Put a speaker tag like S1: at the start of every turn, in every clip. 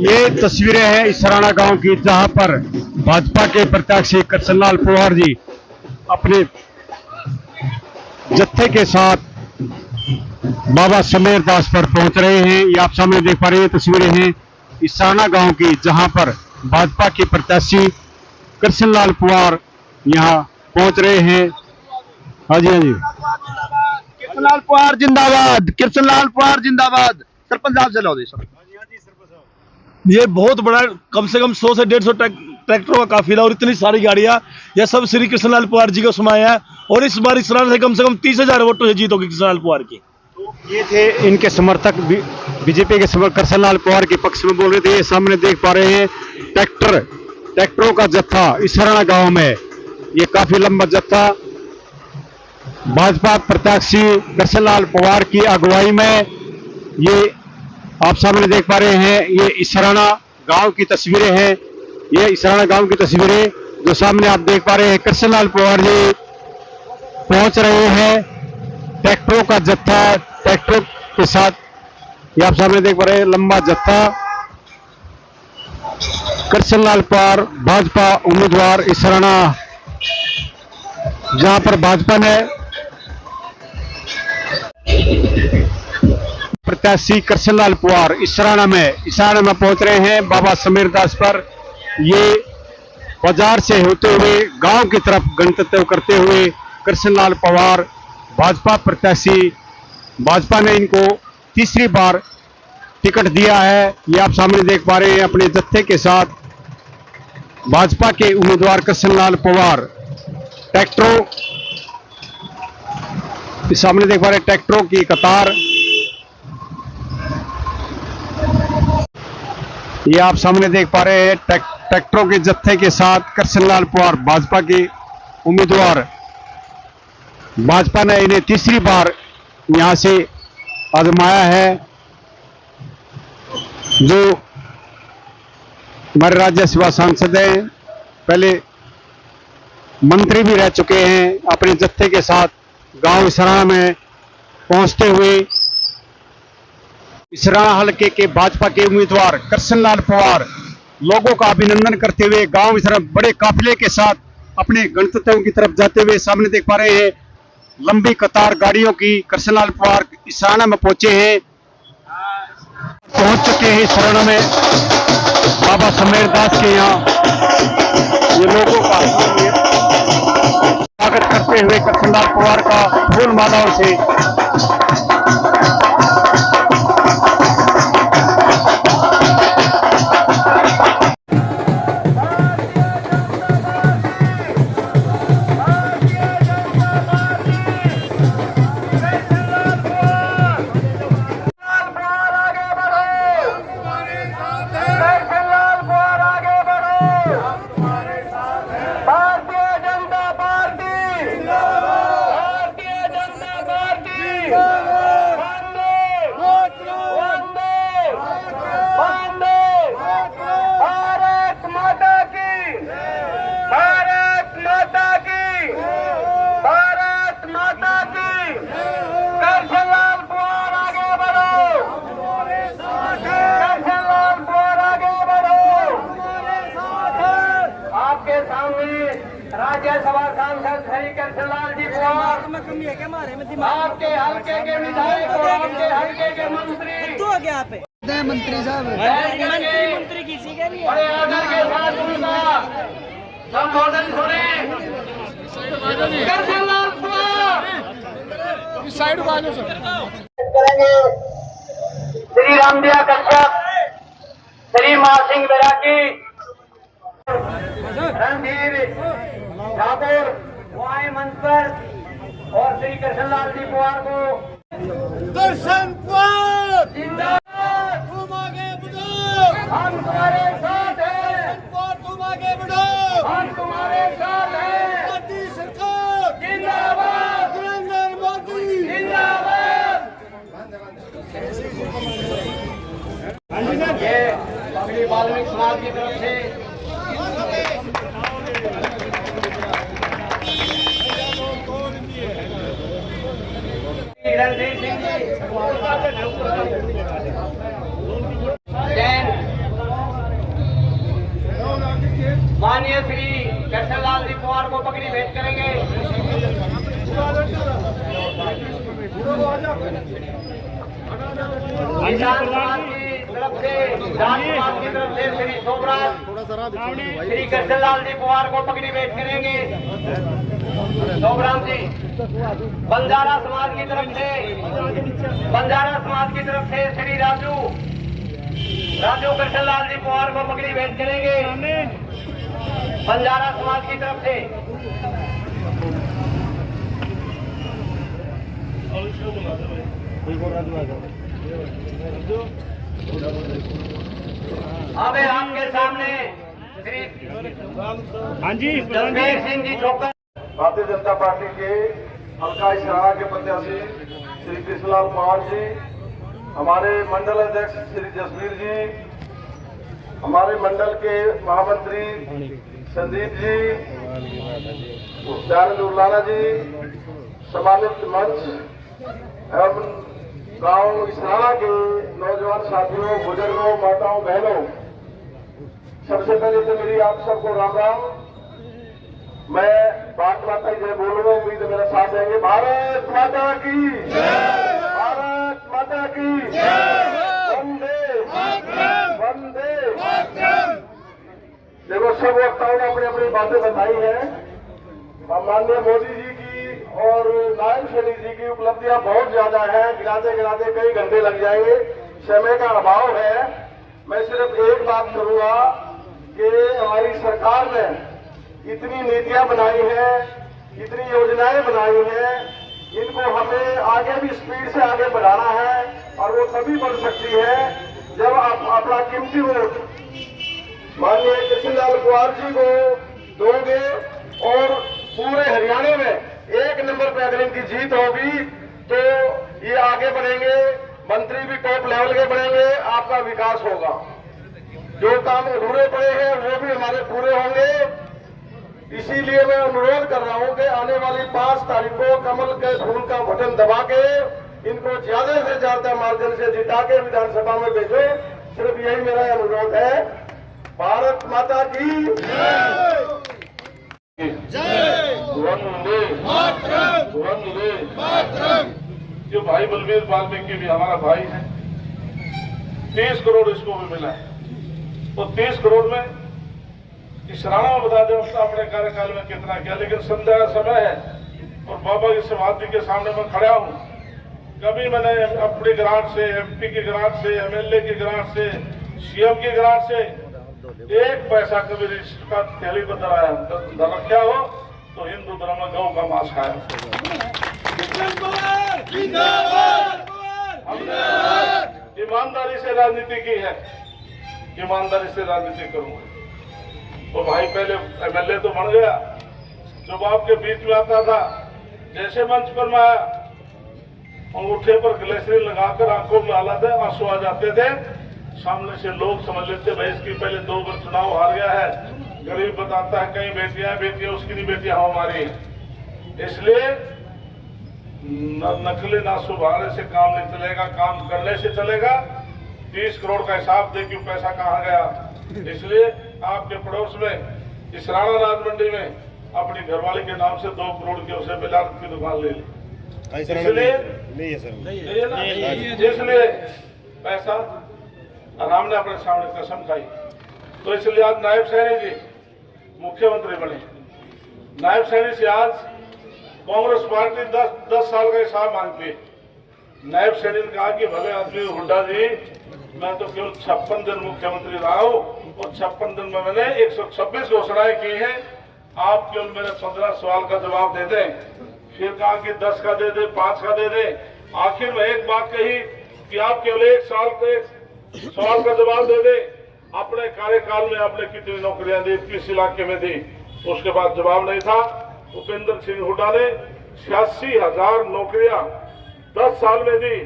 S1: ये तस्वीरें हैं इसराना गांव की, जहां पर भाजपा के प्रत्याशी कृष्णलाल पवार जी अपने जत्थे के साथ बाबा समेर दास पर पहुंच रहे हैं। ये आप सामने देख पा रहे हैं, तस्वीरें हैं इसराना गांव की, जहां पर भाजपा के प्रत्याशी कृष्णलाल पवार यहां पहुंच रहे हैं। हाँ जी, हाँ जी।
S2: कृष्णलाल पवार जिंदाबाद, कृष्णलाल पवार जिंदाबाद। सरपंच साहब से लो दे सर।
S3: ये बहुत बड़ा, कम से कम 100 से 150 ट्रैक्टरों का काफिला और इतनी सारी गाड़ियां, यह सब श्री कृष्णलाल पवार जी को समाया है। और इस बार इस से कम 30,000 वोटों से जीत होगी कृष्णलाल पवार की।
S1: ये थे इनके समर्थक, बीजेपी के समर्थक कृष्णलाल पवार के पक्ष में बोल रहे थे। ये सामने देख पा रहे हैं ट्रैक्टरों का जत्था इसराना गांव में। ये काफी लंबा जत्था भाजपा प्रत्याशी कृष्णलाल पवार की अगुवाई में, ये आप सामने देख पा रहे हैं। ये इसराना गांव की तस्वीरें हैं, ये इसराना गांव की तस्वीरें जो सामने आप देख पा रहे हैं। कृष्णलाल पवार जी पहुंच रहे हैं, ट्रैक्टरों का जत्था ट्रैक्टरों के साथ, ये आप सामने देख पा रहे हैं लंबा जत्था। कृष्णलाल पवार भाजपा उम्मीदवार इसराना, जहां पर भाजपा ने प्रत्याशी कृष्णलाल पवार इसराना में पहुंच रहे हैं बाबा समेर दास पर। ये बाजार से होते हुए गांव की तरफ गंतव्य करते हुए कृष्णलाल पवार भाजपा प्रत्याशी, भाजपा ने इनको तीसरी बार टिकट दिया है। ये आप सामने देख पा रहे हैं अपने जत्थे के साथ भाजपा के उम्मीदवार कृष्णलाल पवार ट्रैक्टरों, सामने देख पा रहे हैं ट्रैक्टरों की कतार। ये आप सामने देख पा रहे हैं ट्रैक्टरों के जत्थे के साथ कृष्णलाल पवार भाजपा के उम्मीदवार। भाजपा ने इन्हें तीसरी बार यहां से आजमाया है। जो हमारे राज्यसभा सांसद हैं, पहले मंत्री भी रह चुके हैं, अपने जत्थे के साथ गांव इसराना में पहुंचते हुए इसराना हलके के भाजपा के उम्मीदवार कृष्णलाल पवार लोगों का अभिनंदन करते हुए गांव इसराना बड़े काफिले के साथ अपने गंतव्यों की तरफ जाते हुए सामने देख पा रहे हैं लंबी कतार गाड़ियों की। कृष्णलाल पवार इसराना में पहुंच चुके हैं इसराना में बाबा समेर दास के यहाँ। ये लोगों का स्वागत करते हुए कृष्णलाल पवार का फूल मालाओं से
S4: राज्यसभा सांसद श्री कृष्णलाल जी पवार, आपके हल्के के विधायक और आपके हल्के के मंत्री
S2: मंत्री साहब
S4: मंत्री किसी के नहीं, बड़े आदर के साथ उनका संबोधन सुने। कृष्णलाल पवार
S3: साइड
S4: करेंगे। श्री रामदिया कश्यप, श्री मासिंह बैरागी, रणधीर ठाकुर वाई मंच पर, और श्री कृष्णलाल जी पवार को
S3: दर्शन पवार
S4: जिंदाबाद,
S3: तुम आगे बढ़ो,
S4: हम तुम्हारे साथ हैं,
S3: पवार तुम आगे बढ़ो,
S4: हम तुम्हारे साथ हैं,
S3: मोदी सरकार
S4: जिंदाबाद,
S3: नरेंद्र मोदी
S4: जिंदाबाद। ये पगड़ी वाल्मीकि समाज की तरफ से रणधीर सिंह जी, जैन कृष्णलाल जी पवार को पगड़ी भेंट करेंगे। निषाद समाज की तरफ से, जाट समाज की तरफ से श्री सोमराज श्री कृष्णलाल जी पवार को पगड़ी भेंट करेंगे। सोमराम जी बंजारा समाज की तरफ से श्री राजू कृष्णलाल जी पवार को पगड़ी भेंट करेंगे। बंजारा समाज की तरफ से अबे आपके सामने श्री जसवीर सिंह जी छोकर
S5: भारतीय जनता पार्टी के हल्का इसराना के प्रत्याशी श्री कृष्णलाल पवार जी, हमारे मंडल अध्यक्ष श्री जसवीर जी, हमारे मंडल के महामंत्री संदीप जी, दयानंद उर्लाना जी, सम्मानित मंच एवं गांव इसराना के नौजवान साथियों, बुजुर्गों, माताओं, बहनों, सबसे पहले तो मेरी आप सबको राम राम। मैं भारत माता की जय बोलूंगा, उम्मीद है मेरा साथ देंगे। भारत माता की भारत माता की वंदे वंदे। देखो, सब वक्ताओं ने अपनी अपनी बातें बताई हैं। माननीय मोदी जी की और नायब सैनिक जी की उपलब्धियां बहुत ज्यादा है, गिनाते गिनाते कई घंटे लग जाएंगे, समय का अभाव है। मैं सिर्फ एक बात करूंगा कि हमारी सरकार ने इतनी नीतियां बनाई हैं, इतनी योजनाएं बनाई हैं, इनको हमें आगे भी स्पीड से आगे बढ़ाना है और वो तभी बढ़ सकती है जब आप अपना कीमती वोट माननीय कृष्णलाल पवार जी को दोगे और पूरे हरियाणा में 1 नंबर पे अगर इनकी जीत होगी तो ये आगे बढ़ेंगे, मंत्री भी टॉप लेवल के बढ़ेंगे, आपका विकास होगा। जो काम अधूरे पड़े हैं वो भी हमारे पूरे होंगे। इसीलिए मैं अनुरोध कर रहा हूं कि आने वाली 5 तारीख को कमल के फूल का बटन दबा के इनको ज्यादा से ज्यादा मार्जिन से जिता के विधानसभा में भेजो। सिर्फ यही मेरा अनुरोध है। भारत माता की वंदे वंदे। जो भाई बलवीर वाल्मीकि भी हमारा भाई है, 30 करोड़ इसको भी मिला है। तो 30 करोड़ में इसराना में बता दें उसने अपने कार्यकाल में कितना किया, लेकिन संध्या का समय है और बाबा की समाधि के सामने मैं खड़ा हूं। कभी मैंने अपनी ग्रांट से, एमपी की ग्रांट से, एमएलए की ग्रांट से, सीएम की ग्रांट से 1 पैसा कभी रिश्ते का थैली पर धर रखा हो तो हिंदू धर्म में गौ का मांस खाया। हमने ईमानदारी से राजनीति की है, ईमानदारी से राजनीति करूंगा। तो भाई पहले एमएलए तो बन गया, जब आपके बीच में आता था, जैसे मंच पर मैं आया अंगूठे पर ग्लेसरीन लगाकर आंखों में हालाते आंसू आ जाते थे। सामने से लोग समझ लेते भाई इसकी पहले 2 बार चुनाव हार गया है, गरीब बताता है कई बेटियां उसकी नहीं, बेटियां हमारी। इसलिए नकली ना सुभाने से काम नहीं चलेगा, काम करने से चलेगा। 30 करोड़ का हिसाब दे क्यों पैसा कहाँ गया। इसलिए आपके पड़ोस में इसराना राज मंडी में अपनी घरवाली के नाम से 2 करोड़ की उसे बिलावट की दुकान ले ली। इसलिए पैसा और हमने अपने सामने कसम खाई। तो इसलिए आज नायब सैनी जी मुख्यमंत्री बने। नायब सैनी से आज कांग्रेस पार्टी 10 साल का हिसाब मांगती है। नायब सैनी ने कहा कि भले आदमी हुड्डा जी, मैं तो केवल 56 दिन मुख्यमंत्री रहा हूं और 56 दिन में मैंने 126 घोषणाएं की हैं। आप केवल मेरे 15 सवाल का जवाब दे दें। फिर कहा कि 10 का दे दे, 5 का दे दे। आखिर में एक बात कही कि आप केवल 1 साल के सवाल का जवाब दे दे। अपने कार्यकाल में आपने कितनी नौकरियां दी, किस इलाके में दी, उसके बाद जवाब नहीं था। भूपेंद्र सिंह हुड्डा ने 86,000 नौकरियां 10 साल में दी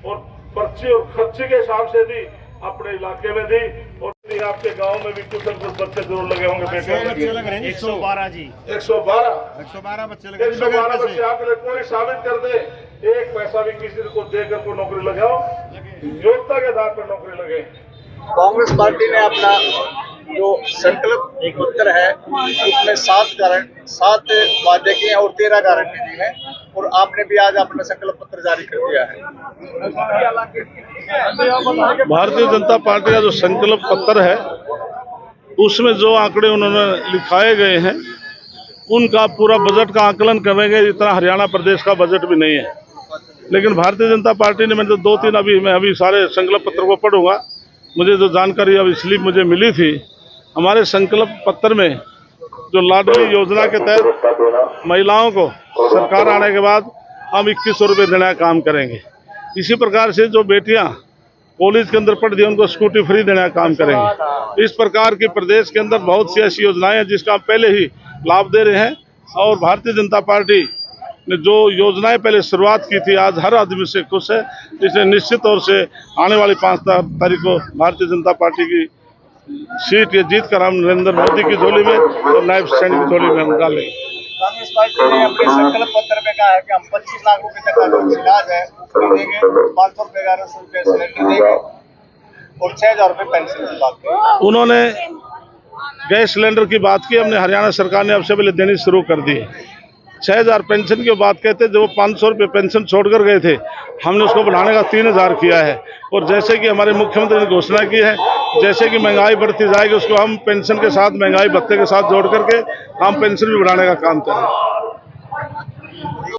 S5: और पर्ची और खर्चे के हिसाब से दी, अपने इलाके में दी। और आपके गांव में भी कुछ बच्चे जरूर लगे होंगे। बेटे
S6: लग रहे हैं 112 जी,
S5: 112
S6: बच्चे लगे।
S5: 112 बच्चे आप कोई साबित कर दे, 1 पैसा भी किसी को देकर कोई नौकरी लगाओ, योग्यता के आधार पर नौकरी लगे।
S2: कांग्रेस पार्टी ने अपना
S6: जो संकल्प पत्र है उसमें 7 वादे किए हैं और 13 गारंटी दी है, और आपने भी आज अपना संकल्प पत्र जारी कर दिया है।
S3: भारतीय जनता पार्टी का जो संकल्प पत्र है उसमें जो आंकड़े उन्होंने लिखाए गए हैं उनका पूरा बजट का आकलन करेंगे, इतना हरियाणा प्रदेश का बजट भी नहीं है। लेकिन भारतीय जनता पार्टी ने, मैं तो 2-3 मैं अभी सारे संकल्प पत्र को पढ़ूंगा, मुझे जो जानकारी अभी स्लिप मुझे मिली थी, हमारे संकल्प पत्र में जो लाडली योजना के तहत महिलाओं को सरकार आने के बाद हम 2100 रुपये देने का काम करेंगे। इसी प्रकार से जो बेटियां कॉलेज के अंदर पढ़ती हैं उनको स्कूटी फ्री देने का काम करेंगे। इस प्रकार की प्रदेश के अंदर बहुत सी ऐसी योजनाएं हैं जिसका हम पहले ही लाभ दे रहे हैं, और भारतीय जनता पार्टी ने जो योजनाएं पहले शुरुआत की थी आज हर आदमी से खुश है। इसलिए निश्चित तौर से आने वाली 5 तारीख को भारतीय जनता पार्टी की सीट ये जीत कर हम नरेंद्र मोदी की झोली में और नायब सैनिक की झोली में हम डालेंगे।
S6: कांग्रेस पार्टी ने अपने संकल्प पत्र में कहा है कि हम 25 लाख रुपए तक का जो इलाज है वो देंगे, 500 रुपए 1100 रुपए सिलेंडर देंगे और 6000 रुपए पेंशन की बात की।
S3: उन्होंने गैस सिलेंडर की बात की, हमने हरियाणा सरकार ने अब से पहले देनी शुरू कर दी है। 6000 पेंशन की बात कहते, जो 500 रुपये पेंशन छोड़कर गए थे, हमने उसको बढ़ाने का 3000 किया है। और जैसे कि हमारे मुख्यमंत्री ने घोषणा की है, जैसे कि महंगाई बढ़ती जाएगी उसको हम पेंशन के साथ महंगाई भत्ते के साथ जोड़ करके हम पेंशन भी बढ़ाने का काम करें।